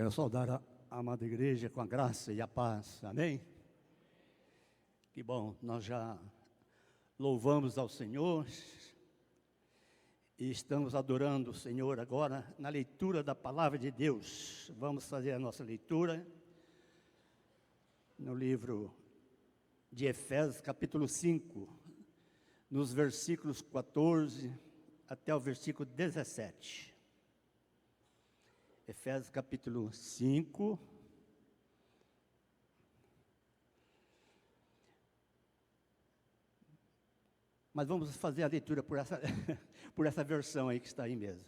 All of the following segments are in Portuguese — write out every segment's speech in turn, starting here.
Quero saudar a amada igreja com a graça e a paz, amém? Que bom, nós já louvamos ao Senhor e estamos adorando o Senhor agora na leitura da palavra de Deus. Vamos fazer a nossa leitura no livro de Efésios, capítulo 5, nos versículos 14 até o versículo 17. Efésios capítulo 5. Mas vamos fazer a leitura por essa versão aí que está aí mesmo.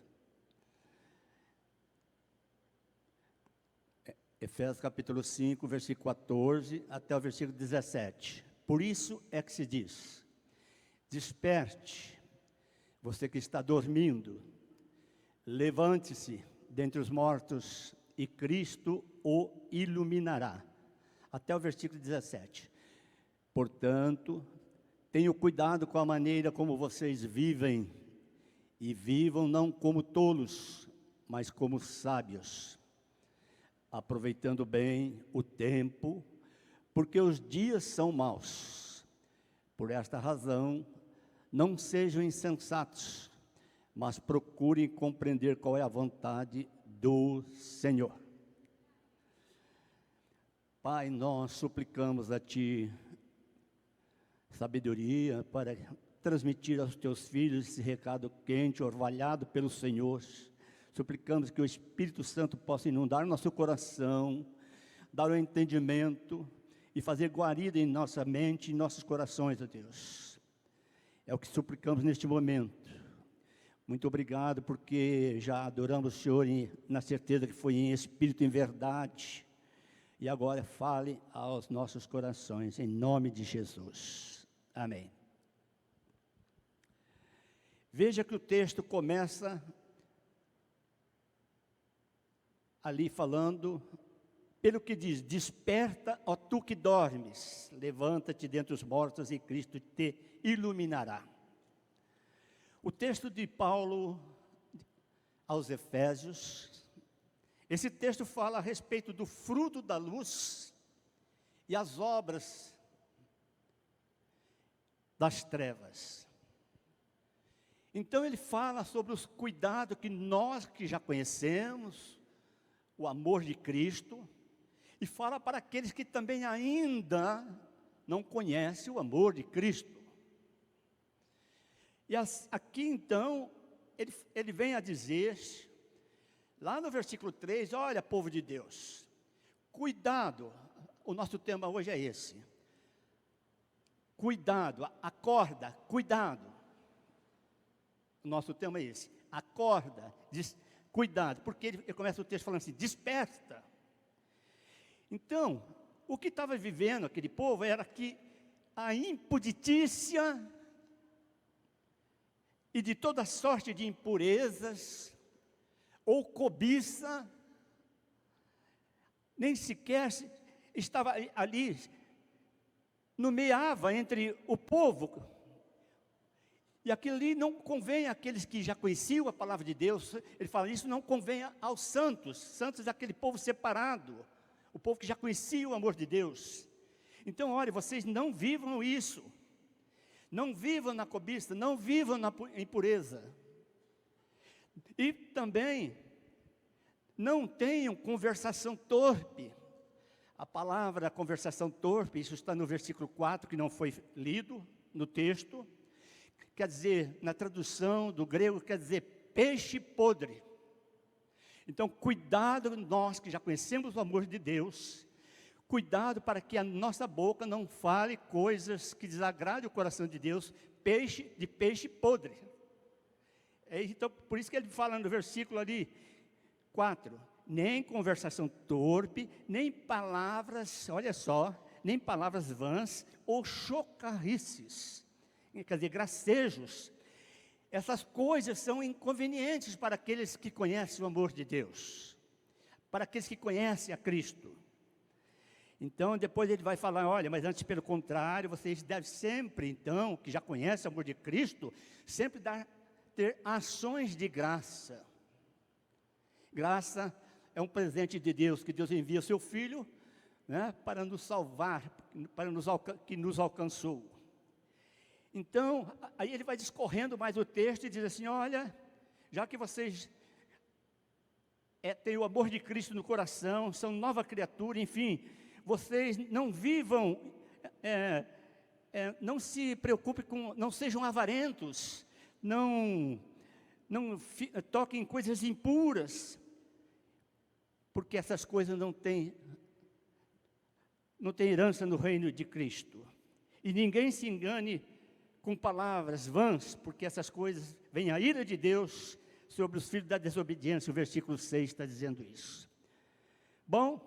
Efésios capítulo 5, versículo 14 até o versículo 17. Por isso é que se diz: desperte, você que está dormindo, levante-se dentre os mortos, e Cristo o iluminará. Até o versículo 17. Portanto, tenham cuidado com a maneira como vocês vivem, e vivam não como tolos, mas como sábios, aproveitando bem o tempo, porque os dias são maus. Por esta razão, não sejam insensatos, mas procurem compreender qual é a vontade do Senhor. Pai, nós suplicamos a Ti sabedoria para transmitir aos Teus filhos esse recado quente, orvalhado pelo Senhor. Suplicamos que o Espírito Santo possa inundar o nosso coração, dar o entendimento e fazer guarida em nossa mente e em nossos corações, ó Deus. É o que suplicamos neste momento. Muito obrigado, porque já adoramos o Senhor na certeza que foi em espírito e em verdade. E agora fale aos nossos corações, em nome de Jesus. Amém. Veja que o texto começa ali falando, pelo que diz: desperta, ó tu que dormes, levanta-te dentre os mortos e Cristo te iluminará. O texto de Paulo aos Efésios, esse texto fala a respeito do fruto da luz e as obras das trevas. Então ele fala sobre os cuidados que nós que já conhecemos, o amor de Cristo, e fala para aqueles que também ainda não conhecem o amor de Cristo. E aqui então, ele vem a dizer, lá no versículo 3, olha, povo de Deus, cuidado, o nosso tema hoje é esse, cuidado, acorda, cuidado, o nosso tema é esse, acorda, cuidado, porque ele começa o texto falando assim, desperta. Então, o que estava vivendo aquele povo era que a impuditícia e de toda sorte de impurezas, ou cobiça, nem sequer estava ali, nomeava entre o povo, e aquilo ali não convém àqueles que já conheciam a palavra de Deus. Ele fala, isso não convém aos santos, santos daquele povo separado, o povo que já conhecia o amor de Deus. Então, olha, vocês não vivam isso. Não vivam na cobiça, não vivam na impureza. E também, não tenham conversação torpe. A palavra conversação torpe, isso está no versículo 4, que não foi lido no texto. Quer dizer, na tradução do grego, quer dizer peixe podre. Então, cuidado nós que já conhecemos o amor de Deus. Cuidado para que a nossa boca não fale coisas que desagradem o coração de Deus, de peixe podre. Então, por isso que ele fala no versículo ali, 4, nem conversação torpe, nem palavras, olha só, nem palavras vãs ou chocarrices, quer dizer, gracejos. Essas coisas são inconvenientes para aqueles que conhecem o amor de Deus, para aqueles que conhecem a Cristo. Então, depois ele vai falar, olha, mas antes, pelo contrário, vocês devem sempre, então, que já conhecem o amor de Cristo, sempre ter ações de graça. Graça é um presente de Deus, que Deus envia seu Filho, né, para nos salvar, que nos alcançou. Então, aí ele vai discorrendo mais o texto e diz assim: olha, já que vocês têm o amor de Cristo no coração, são nova criatura, enfim, vocês não vivam, não se preocupem com, não sejam avarentos, não toquem em coisas impuras, porque essas coisas não têm herança no reino de Cristo. E ninguém se engane com palavras vãs, porque essas coisas, vem a ira de Deus sobre os filhos da desobediência. O versículo 6 está dizendo isso. Bom,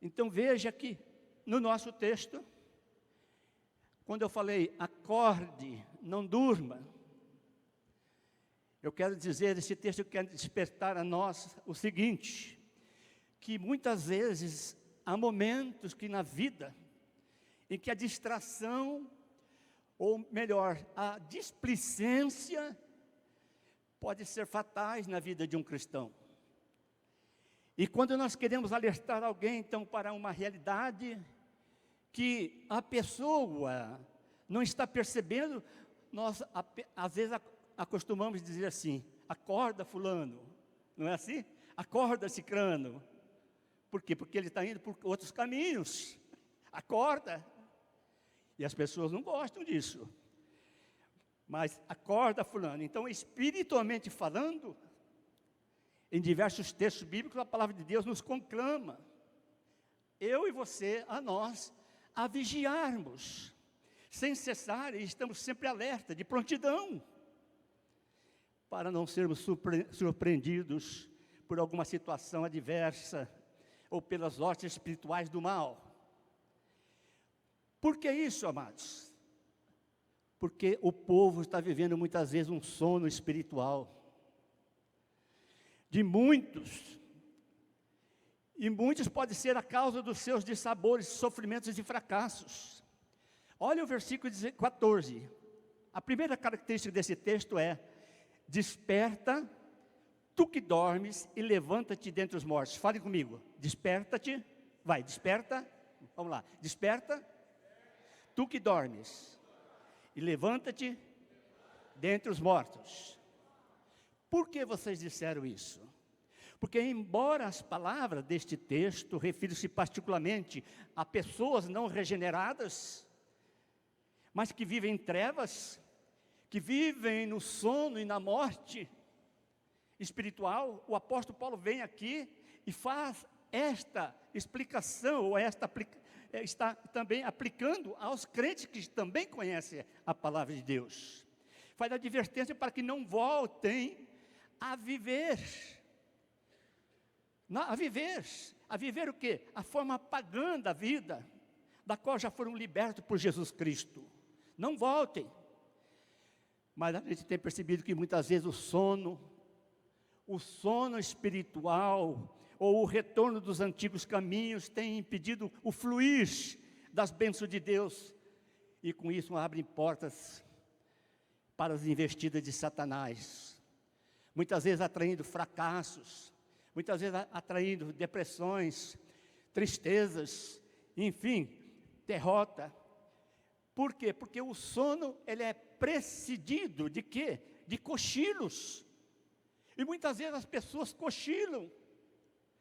então veja que no nosso texto, quando eu falei acorde, não durma, eu quero dizer, esse texto quer despertar a nós o seguinte, que muitas vezes há momentos que na vida, em que a distração, ou melhor, a displicência, pode ser fatais na vida de um cristão. E quando nós queremos alertar alguém, então, para uma realidade que a pessoa não está percebendo, nós às vezes acostumamos dizer assim: acorda fulano, não é assim? Acorda cicrano. Por quê? Porque ele está indo por outros caminhos. Acorda. E as pessoas não gostam disso. Mas acorda fulano. Então, espiritualmente falando, em diversos textos bíblicos, a palavra de Deus nos conclama, eu e você, a nós, a vigiarmos, sem cessar, e estamos sempre alerta, de prontidão, para não sermos surpreendidos por alguma situação adversa, ou pelas hostes espirituais do mal. Por que isso, amados? Porque o povo está vivendo muitas vezes um sono espiritual, de muitos, e muitos pode ser a causa dos seus dissabores, sofrimentos e fracassos. Olha o versículo 14, a primeira característica desse texto é: desperta, tu que dormes, e levanta-te dentre os mortos. Fale comigo, desperta-te, vai, desperta, vamos lá, desperta, tu que dormes, e levanta-te dentre os mortos. Por que vocês disseram isso? Porque embora as palavras deste texto refiram-se particularmente a pessoas não regeneradas, mas que vivem em trevas, que vivem no sono e na morte espiritual, o apóstolo Paulo vem aqui e faz esta explicação, ou está também aplicando aos crentes que também conhecem a palavra de Deus. Faz advertência para que não voltem a viver. A viver o quê? A forma pagã da vida, da qual já foram libertos por Jesus Cristo. Não voltem. Mas a gente tem percebido que muitas vezes o sono espiritual, ou o retorno dos antigos caminhos tem impedido o fluir das bênçãos de Deus, e com isso abrem portas para as investidas de Satanás, muitas vezes atraindo fracassos, muitas vezes atraindo depressões, tristezas, enfim, derrota. Por quê? Porque o sono, ele é precedido de quê? De cochilos. E muitas vezes as pessoas cochilam,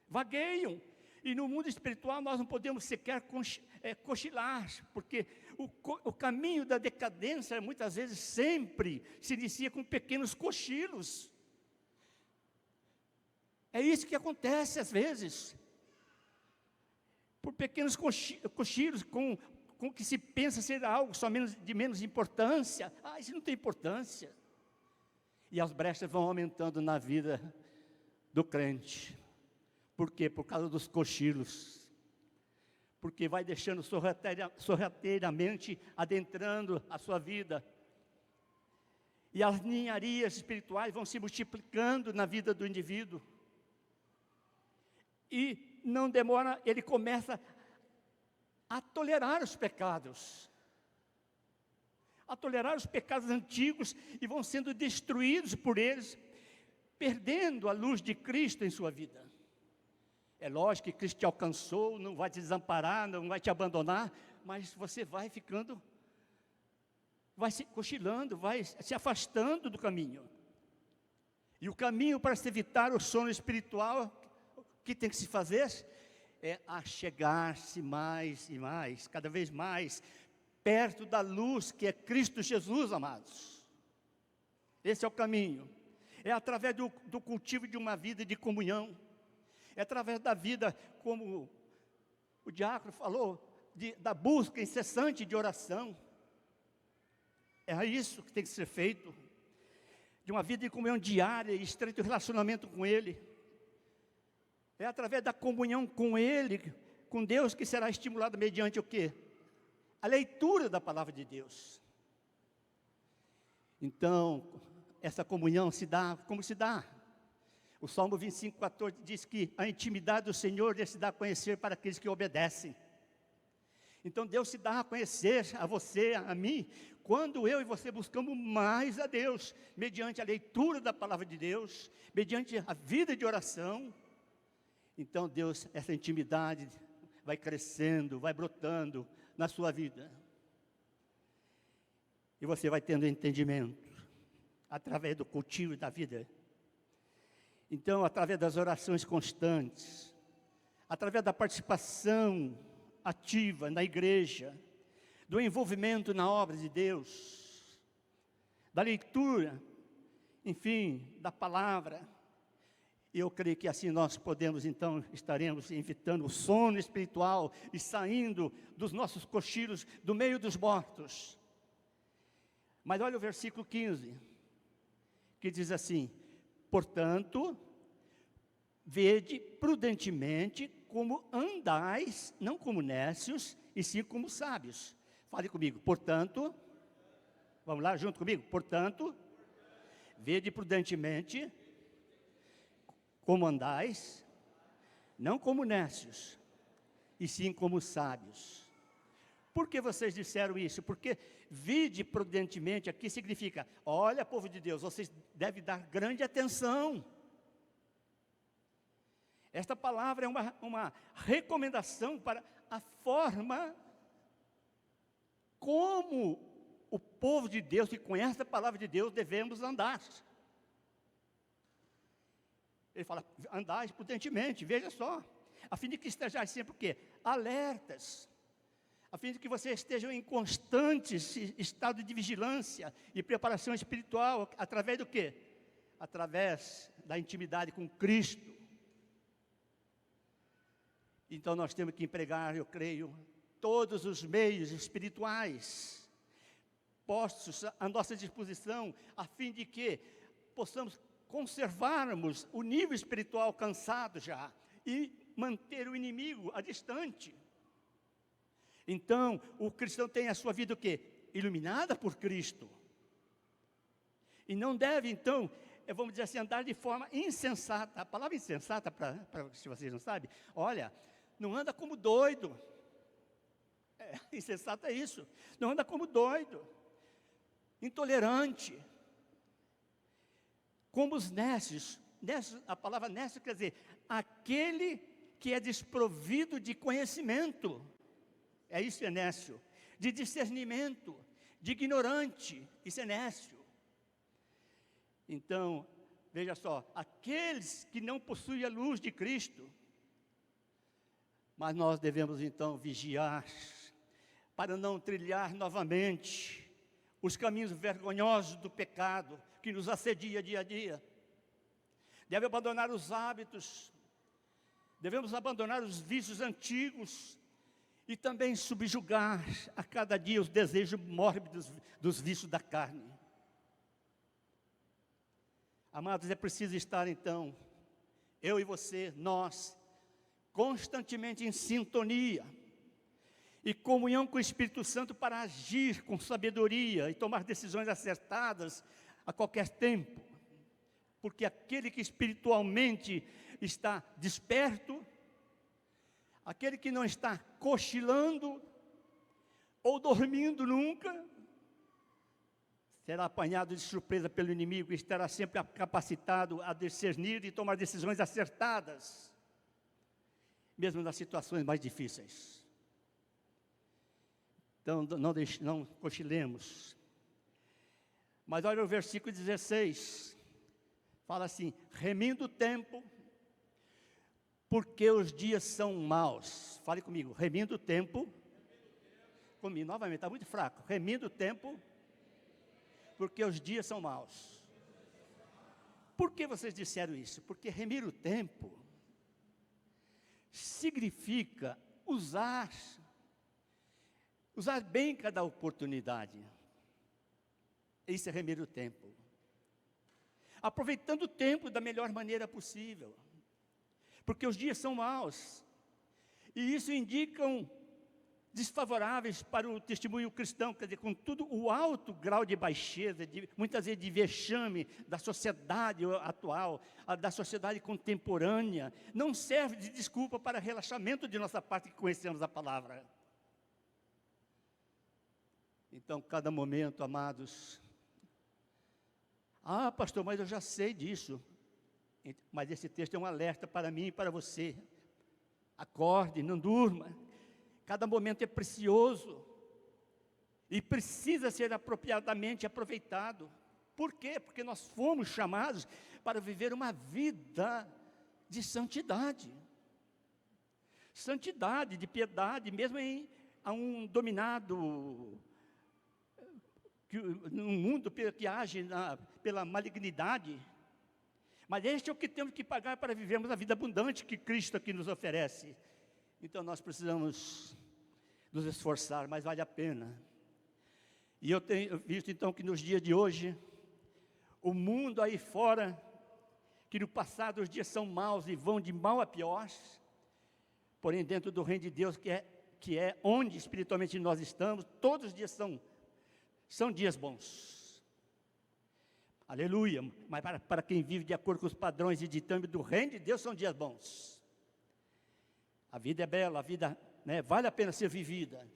vagueiam, e no mundo espiritual nós não podemos sequer cochilar, porque o caminho da decadência muitas vezes sempre se inicia com pequenos cochilos. É isso que acontece às vezes, por pequenos cochilos, com que se pensa ser algo de menos importância. Isso não tem importância. E as brechas vão aumentando na vida do crente. Por quê? Por causa dos cochilos. Porque vai deixando sorrateiramente adentrando a sua vida. E as ninharias espirituais vão se multiplicando na vida do indivíduo. E não demora, ele começa a tolerar os pecados. A tolerar os pecados antigos, e vão sendo destruídos por eles. perdendo a luz de Cristo em sua vida. É lógico que Cristo te alcançou, não vai te desamparar, não vai te abandonar, mas você vai ficando, vai se cochilando, vai se afastando do caminho. E o caminho para se evitar o sono espiritual, o que tem que se fazer? É achegar-se mais e mais, cada vez mais, perto da luz que é Cristo Jesus, amados. Esse é o caminho. É através do cultivo de uma vida de comunhão. É através da vida, como o diácono falou, da busca incessante de oração. É isso que tem que ser feito. De uma vida de comunhão diária e estreito relacionamento com Ele. É através da comunhão com Ele, com Deus, que será estimulada mediante o quê? A leitura da palavra de Deus. Então, essa comunhão se dá, como se dá? O Salmo 25:14 diz que a intimidade do Senhor se dá a conhecer para aqueles que obedecem. Então Deus se dá a conhecer a você, a mim, quando eu e você buscamos mais a Deus, mediante a leitura da palavra de Deus, mediante a vida de oração. Então Deus, essa intimidade vai crescendo, vai brotando na sua vida. E você vai tendo entendimento, através do cultivo da vida. Então, através das orações constantes, através da participação ativa na igreja, do envolvimento na obra de Deus, da leitura, enfim, da palavra, eu creio que assim nós podemos, então, estaremos evitando o sono espiritual e saindo dos nossos cochilos, do meio dos mortos. Mas olha o versículo 15, que diz assim: portanto, vede prudentemente como andais, não como nécios, e sim como sábios. Fale comigo, portanto, vamos lá, junto comigo, portanto, vede prudentemente como andais, não como nécios, e sim como sábios. Por que vocês disseram isso? Porque vide prudentemente aqui significa, olha, povo de Deus, vocês devem dar grande atenção. Esta palavra é uma recomendação para a forma como o povo de Deus, que conhece a palavra de Deus, devemos andar. Ele fala, andai prudentemente, veja só, a fim de que estejais sempre o quê? Alertas, a fim de que vocês estejam em constante estado de vigilância e preparação espiritual, através do quê? Através da intimidade com Cristo. Então nós temos que empregar, eu creio, todos os meios espirituais postos à nossa disposição, a fim de que possamos conservarmos o nível espiritual alcançado já e manter o inimigo a distante. Então, o cristão tem a sua vida o quê? Iluminada por Cristo. E não deve, então, vamos dizer assim, andar de forma insensata. A palavra insensata, se vocês não sabem, olha, não anda como doido. Insensato é isso. Não anda como doido, intolerante, como os nécios. A palavra nécio quer dizer, aquele que é desprovido de conhecimento. É isso, é nécio. De discernimento, de ignorante, isso é nécio. Então, veja só, aqueles que não possuem a luz de Cristo, mas nós devemos então vigiar, para não trilhar novamente os caminhos vergonhosos do pecado, que nos assedia dia a dia. Deve abandonar os hábitos, devemos abandonar os vícios antigos, e também subjugar a cada dia os desejos mórbidos dos vícios da carne. Amados, é preciso estar então, eu e você, nós, constantemente em sintonia e comunhão com o Espírito Santo para agir com sabedoria e tomar decisões acertadas a qualquer tempo. Porque aquele que espiritualmente está desperto, aquele que não está cochilando ou dormindo nunca, será apanhado de surpresa pelo inimigo e estará sempre capacitado a discernir e tomar decisões acertadas, mesmo nas situações mais difíceis. Então, não cochilemos. Mas olha o versículo 16, fala assim: remindo o tempo, porque os dias são maus. Fale comigo, remindo o tempo. Comigo, novamente, está muito fraco. Remindo o tempo, porque os dias são maus. Por que vocês disseram isso? Porque remir o tempo significa usar bem cada oportunidade. Isso é remir o tempo. Aproveitando o tempo da melhor maneira possível. Porque os dias são maus. E isso indicam desfavoráveis para o testemunho cristão, quer dizer, com tudo o alto grau de baixeza, muitas vezes de vexame da sociedade atual, da sociedade contemporânea, não serve de desculpa para relaxamento de nossa parte que conhecemos a palavra. Então, cada momento, amados, pastor, mas eu já sei disso, mas esse texto é um alerta para mim e para você. Acorde, não durma. Cada momento é precioso e precisa ser apropriadamente aproveitado. Por quê? Porque nós fomos chamados para viver uma vida de santidade. Santidade, de piedade, mesmo em um dominado, num mundo que age pela malignidade. Mas este é o que temos que pagar para vivermos a vida abundante que Cristo aqui nos oferece. Então nós precisamos nos esforçar, mas vale a pena. E eu tenho visto então que nos dias de hoje, o mundo aí fora, que no passado os dias são maus e vão de mal a pior, porém dentro do reino de Deus, que é onde espiritualmente nós estamos, todos os dias são dias bons. Aleluia. Mas para quem vive de acordo com os padrões e ditames do reino de Deus, são dias bons. A vida é bela, a vida, vale a pena ser vivida.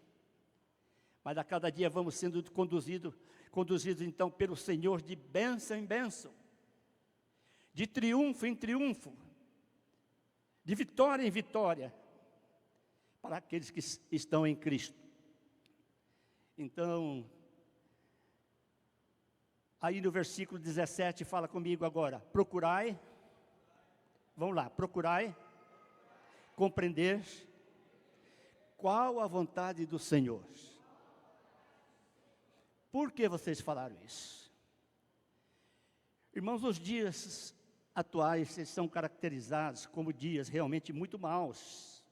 Mas a cada dia vamos sendo conduzidos então pelo Senhor de bênção em bênção, de triunfo em triunfo, de vitória em vitória, para aqueles que estão em Cristo. Então, aí no versículo 17, fala comigo agora: procurai, vamos lá, procurai compreender qual a vontade do Senhor. Por que vocês falaram isso? Irmãos, os dias atuais são caracterizados como dias realmente muito maus,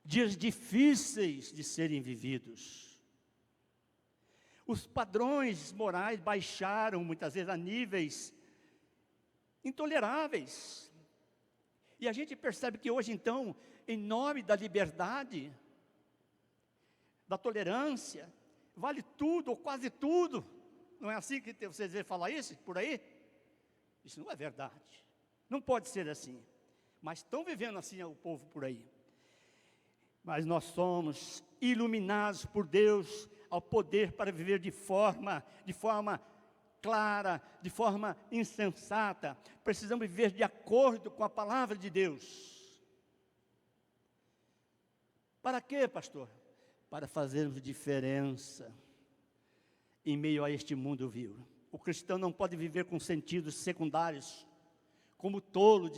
dias difíceis de serem vividos. Os padrões morais baixaram muitas vezes a níveis intoleráveis. E a gente percebe que hoje então, em nome da liberdade, da tolerância, vale tudo ou quase tudo. Não é assim que vocês veem falar isso por aí? Isso não é verdade. Não pode ser assim. Mas estão vivendo assim o povo por aí. Mas nós somos iluminados por Deus ao poder para viver de forma clara, de forma insensata. Precisamos viver de acordo com a palavra de Deus. Para quê, pastor? Para fazermos diferença em meio a este mundo vil. O cristão não pode viver com sentidos secundários, como tolo,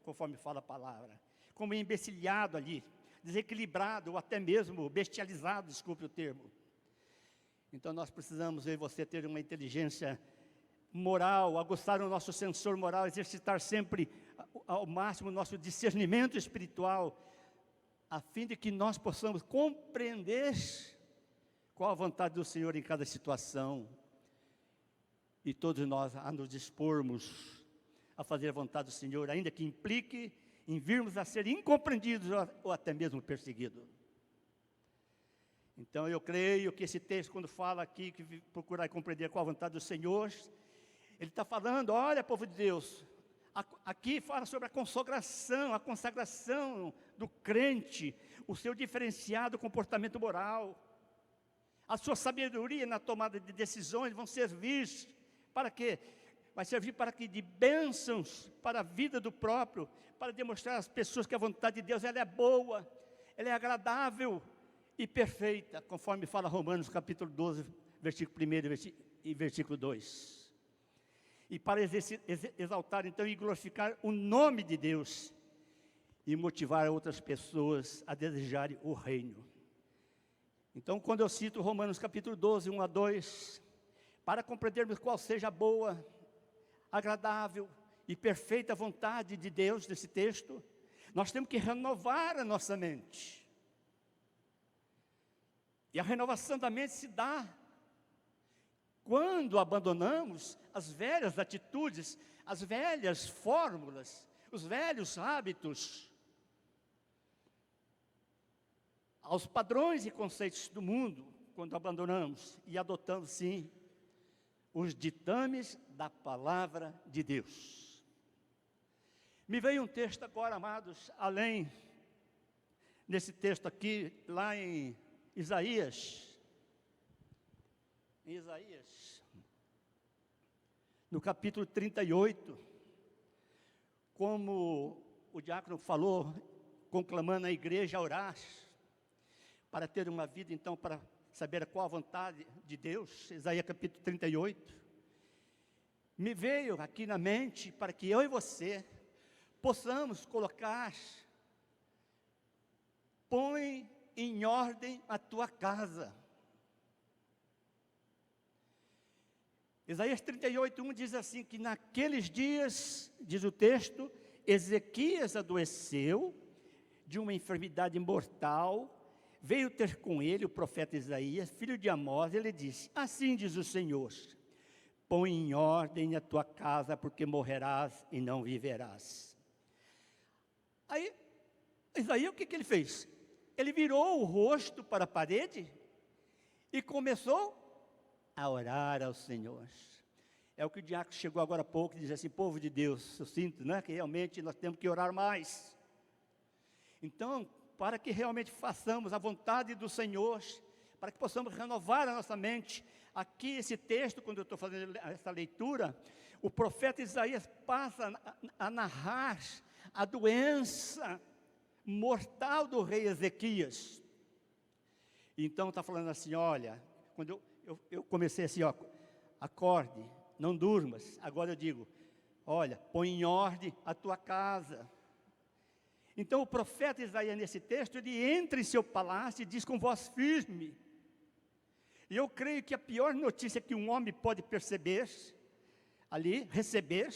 conforme fala a palavra, como imbecilhado ali, desequilibrado ou até mesmo bestializado, desculpe o termo. Então nós precisamos, eu e você, ter uma inteligência moral, aguçar o nosso sensor moral, exercitar sempre ao máximo o nosso discernimento espiritual, a fim de que nós possamos compreender qual a vontade do Senhor em cada situação, e todos nós a nos dispormos a fazer a vontade do Senhor, ainda que implique em virmos a ser incompreendidos ou até mesmo perseguidos. Então eu creio que esse texto, quando fala aqui, que procurar compreender qual a vontade do Senhor, ele está falando, olha, povo de Deus, aqui fala sobre a consagração do crente, o seu diferenciado comportamento moral, A sua sabedoria na tomada de decisões vão servir para quê? Vai servir para que de bênçãos para a vida do próprio, para demonstrar às pessoas que a vontade de Deus ela é boa, ela é agradável e perfeita, conforme fala Romanos capítulo 12, versículo 1 e versículo 2. E para exaltar então e glorificar o nome de Deus e motivar outras pessoas a desejarem o reino. Então, quando eu cito Romanos capítulo 12, 1 a 2, para compreendermos qual seja a boa, agradável e perfeita vontade de Deus nesse texto, nós temos que renovar a nossa mente. E a renovação da mente se dá quando abandonamos as velhas atitudes, as velhas fórmulas, os velhos hábitos, aos padrões e conceitos do mundo, quando abandonamos e adotamos, sim, os ditames da palavra de Deus. Me veio um texto agora, amados, além desse texto aqui, lá em Isaías, no capítulo 38, como o diácono falou, conclamando a igreja a orar, para ter uma vida, então, para saber qual a vontade de Deus, Isaías capítulo 38, me veio aqui na mente, para que eu e você possamos colocar, põe em ordem a tua casa. Isaías 38, 1 diz assim, que naqueles dias, diz o texto, Ezequias adoeceu de uma enfermidade mortal, veio ter com ele o profeta Isaías, filho de Amós, ele disse, assim diz o Senhor, põe em ordem a tua casa, porque morrerás e não viverás. Aí, Isaías, o que ele fez? Ele virou o rosto para a parede e começou a orar ao Senhor. É o que o diácono chegou agora há pouco e diz assim, povo de Deus, eu sinto, né, que realmente nós temos que orar mais. Então, para que realmente façamos a vontade do Senhor, para que possamos renovar a nossa mente. Aqui esse texto, quando eu estou fazendo essa leitura, o profeta Isaías passa a narrar a doença mortal do rei Ezequias. Então está falando assim, olha, quando eu comecei assim, ó, acorde, não durmas, agora eu digo, olha, põe em ordem a tua casa. Então o profeta Isaías nesse texto, ele entra em seu palácio e diz com voz firme, e eu creio que a pior notícia que um homem pode perceber, ali, receber,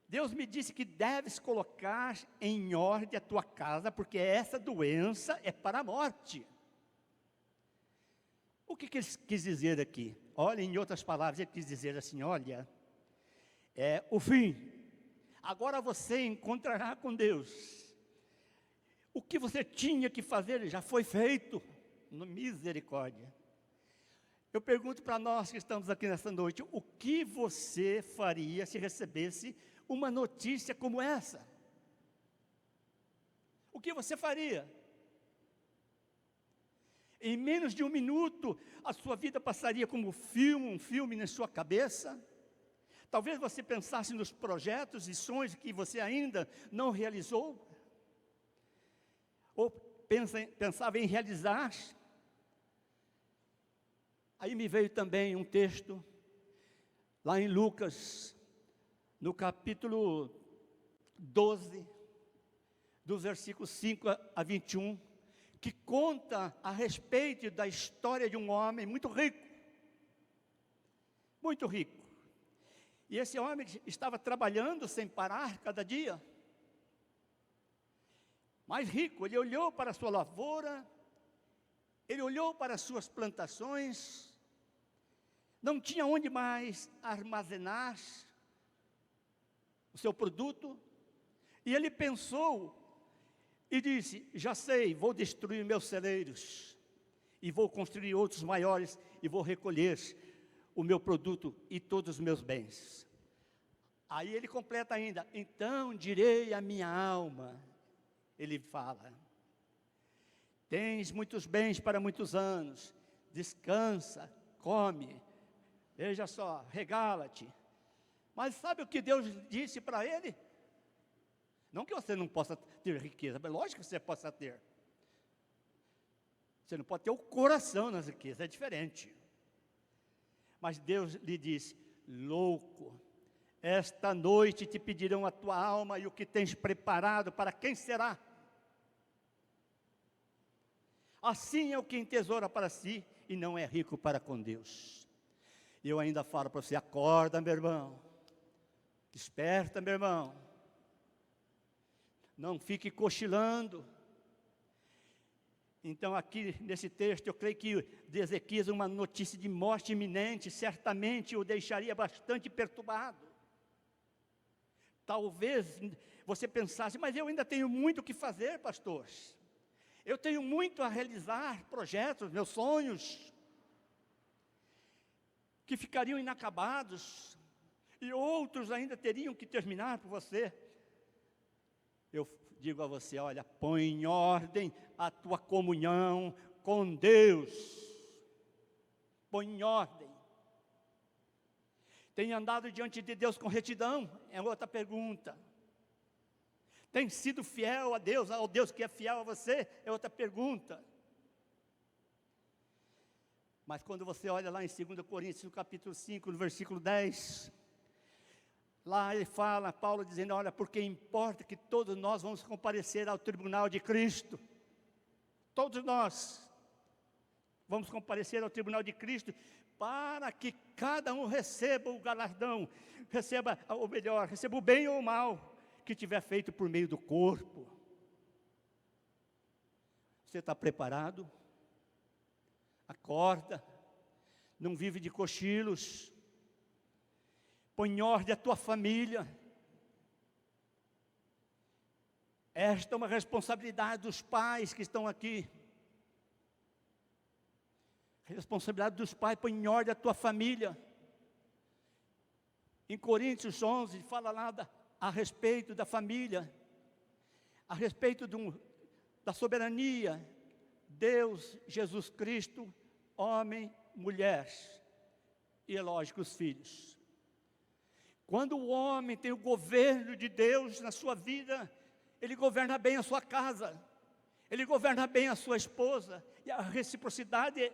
Deus me disse que deves colocar em ordem a tua casa, porque essa doença é para a morte. O que ele quis dizer aqui? Olha, em outras palavras, ele quis dizer assim, olha, é o fim, agora você encontrará com Deus. O que você tinha que fazer já foi feito, misericórdia. Eu pergunto para nós que estamos aqui nessa noite, o que você faria se recebesse uma notícia como essa? O que você faria? Em menos de um minuto, a sua vida passaria como um filme na sua cabeça. Talvez você pensasse nos projetos e sonhos que você ainda não realizou, ou pensava em realizar. Aí me veio também um texto, lá em Lucas, no capítulo 12, do versículo 5 a 21, que conta a respeito da história de um homem muito rico. Muito rico. E esse homem estava trabalhando sem parar cada dia. Mais rico, ele olhou para a sua lavoura, ele olhou para as suas plantações, não tinha onde mais armazenar o seu produto, e ele pensou e disse, já sei, vou destruir meus celeiros, e vou construir outros maiores, e vou recolher o meu produto e todos os meus bens. Aí ele completa ainda, então direi à minha alma, ele fala, tens muitos bens para muitos anos, descansa, come, veja só, regala-te. Mas sabe o que Deus disse para ele? Não que você não possa ter riqueza, mas lógico que você possa ter. Você não pode ter o coração nas riquezas, é diferente. Mas Deus lhe disse: louco, esta noite te pedirão a tua alma, e o que tens preparado, para quem será? Assim é o que entesoura para si, e não é rico para com Deus. E eu ainda falo para você: acorda, meu irmão, desperta, meu irmão, não fique cochilando. Então aqui nesse texto, eu creio que de Ezequias, uma notícia de morte iminente, certamente o deixaria bastante perturbado. Talvez você pensasse: mas eu ainda tenho muito o que fazer, pastor. Eu tenho muito a realizar, projetos, meus sonhos, que ficariam inacabados, e outros ainda teriam que terminar por você. Eu digo a você: olha, põe em ordem a tua comunhão com Deus. Põe em ordem. Tem andado diante de Deus com retidão? É outra pergunta. Tem sido fiel a Deus, ao Deus que é fiel a você? É outra pergunta. Mas quando você olha lá em 2 Coríntios, no capítulo 5, no versículo 10, lá ele fala, Paulo dizendo: olha, porque importa que todos nós vamos comparecer ao tribunal de Cristo. Todos nós vamos comparecer ao tribunal de Cristo, para que cada um receba o galardão, receba o melhor, receba o bem ou o mal que tiver feito por meio do corpo. Você está preparado? Acorda, não vive de cochilos. Põe em ordem a tua família. Esta é uma responsabilidade dos pais que estão aqui. Responsabilidade dos pais, põe em ordem a tua família. Em Coríntios 11, fala lá a respeito da família, a respeito da soberania, Deus, Jesus Cristo, homem, mulher, e é lógico os filhos. Quando o homem tem o governo de Deus na sua vida, ele governa bem a sua casa, ele governa bem a sua esposa, e a reciprocidade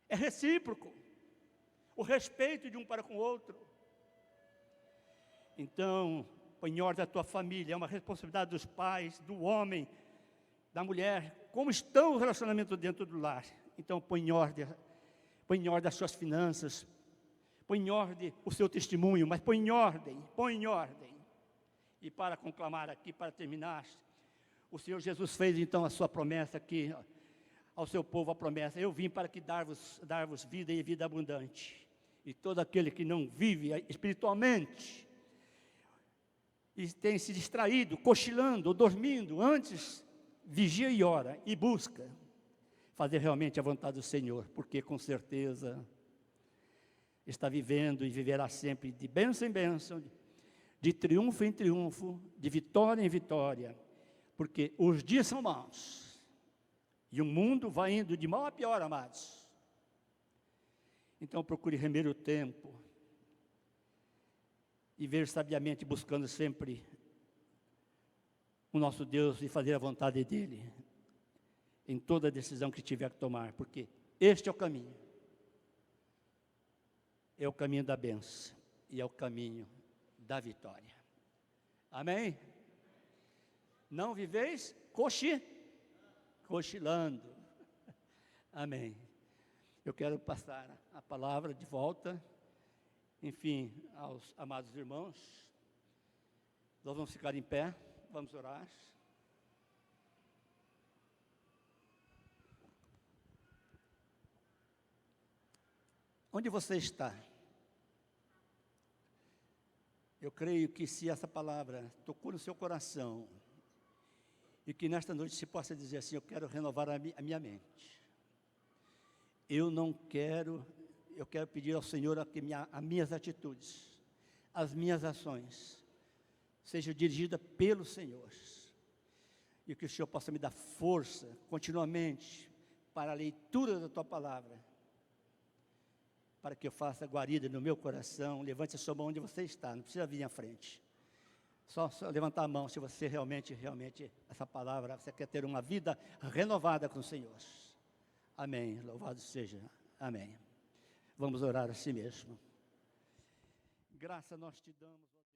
é recíproco, o respeito de um para com o outro. Então, põe em ordem a tua família, é uma responsabilidade dos pais, do homem, da mulher. Como estão o relacionamento dentro do lar? Então, põe em ordem as suas finanças, põe em ordem o seu testemunho, mas põe em ordem. E para conclamar aqui, para terminar, o Senhor Jesus fez então a sua promessa aqui, ao seu povo a promessa: eu vim para que dar-vos vida e vida abundante. E todo aquele que não vive espiritualmente, e tem se distraído, cochilando ou dormindo, antes vigia e ora, e busca fazer realmente a vontade do Senhor, porque com certeza está vivendo e viverá sempre de bênção em bênção, de triunfo em triunfo, de vitória em vitória, porque os dias são maus, e o mundo vai indo de mal a pior, amados. Então procure remer o tempo, e ver sabiamente, buscando sempre o nosso Deus e fazer a vontade dEle, em toda decisão que tiver que tomar, porque este é o caminho da bênção, e é o caminho da vitória. Amém? Não viveis cochilando. Amém. Eu quero passar a palavra de volta, enfim, aos amados irmãos. Nós vamos ficar em pé, vamos orar. Onde você está? Eu creio que se essa palavra tocou no seu coração, e que nesta noite se possa dizer assim: eu quero renovar a minha mente. Eu quero pedir ao Senhor que as minhas atitudes, as minhas ações, sejam dirigidas pelo Senhor. E que o Senhor possa me dar força, continuamente, para a leitura da tua palavra, para que eu faça guarida no meu coração. Levante a sua mão onde você está, não precisa vir à frente. Só levantar a mão se você realmente, essa palavra, você quer ter uma vida renovada com o Senhor. Amém, louvado seja, amém. Vamos orar assim mesmo. Graça nós te damos.